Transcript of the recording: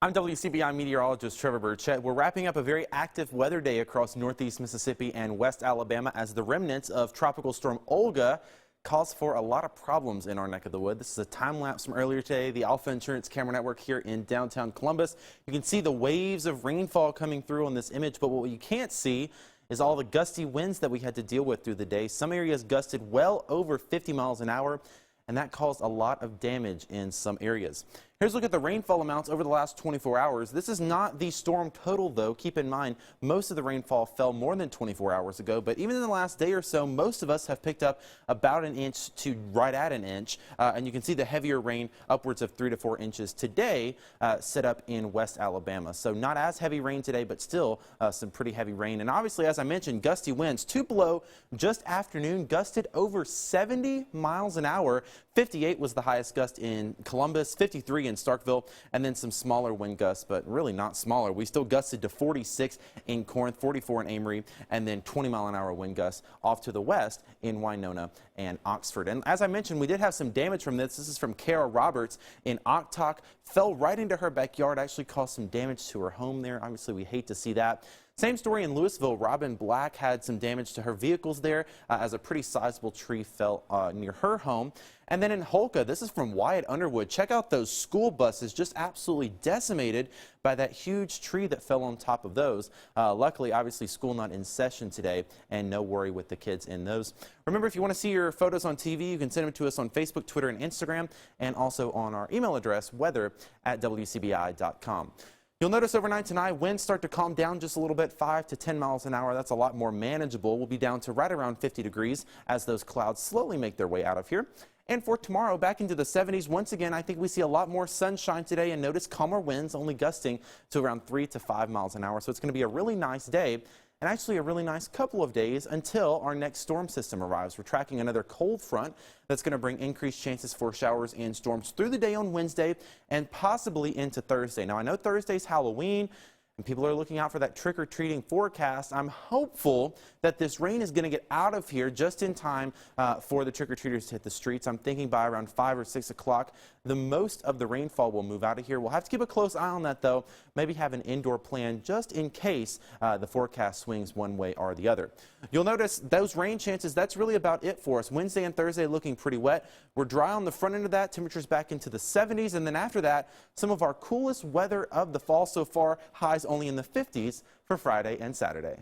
I'm WCBI meteorologist Trevor Birchett. We're wrapping up a very active weather day across northeast Mississippi and west Alabama as the remnants of Tropical Storm Hulka cause for a lot of problems in our neck of the wood. This is a time lapse from earlier today, the Alpha Insurance Camera Network here in downtown Columbus. You can see the waves of rainfall coming through on this image, but what you can't see is all the gusty winds that we had to deal with through the day. Some areas gusted well over 50 miles an hour, and that caused a lot of damage in some areas. Here's a look at the rainfall amounts over the last 24 hours. This is not the storm total, though. Keep in mind, most of the rainfall fell more than 24 hours ago, but even in the last day or so, most of us have picked up about an inch to right at an inch, and you can see the heavier rain, upwards of 3 to 4 inches today, set up in West Alabama. So not as heavy rain today, but still some pretty heavy rain. And obviously, as I mentioned, gusty winds. Tupelo just afternoon gusted over 70 miles an hour. 58 was the highest gust in Columbus, 53 in Starkville, and then some smaller wind gusts, but really not smaller. We still gusted to 46 in Corinth, 44 in Amory, and then 20-mile-an-hour wind gusts off to the west in Winona and Oxford. And as I mentioned, we did have some damage from this. This is from Kara Roberts in Octok. Fell right into her backyard, actually caused some damage to her home there. Obviously, we hate to see that. Same story in Louisville. Robin Black had some damage to her vehicles there as a pretty sizable tree fell near her home. And then in Hulka, this is from Wyatt Underwood. Check out those school buses just absolutely decimated by that huge tree that fell on top of those. Luckily, obviously, school not in session today, and no worry with the kids in those. Remember, if you want to see your photos on TV, you can send them to us on Facebook, Twitter, and Instagram, and also on our email address, weather@wcbi.com. You'll notice overnight tonight, winds start to calm down just a little bit, 5 to 10 miles an hour. That's a lot more manageable. We'll be down to right around 50 degrees as those clouds slowly make their way out of here. And for tomorrow, back into the 70s. Once again, I think we see a lot more sunshine today, and notice calmer winds only gusting to around 3 to 5 miles an hour. So it's going to be a really nice day, and actually a really nice couple of days until our next storm system arrives. We're tracking another cold front that's going to bring increased chances for showers and storms through the day on Wednesday and possibly into Thursday. Now, I know Thursday's Halloween, and people are looking out for that trick-or-treating forecast. I'm hopeful that this rain is going to get out of here just in time for the trick-or-treaters to hit the streets. I'm thinking by around 5 or 6 o'clock, the most of the rainfall will move out of here. We'll have to keep a close eye on that, though. Maybe have an indoor plan just in case the forecast swings one way or the other. You'll notice those rain chances, that's really about it for us. Wednesday and Thursday looking pretty wet. We're dry on the front end of that. Temperatures back into the 70s. And then after that, some of our coolest weather of the fall so far. Highs only in the 50s for Friday and Saturday.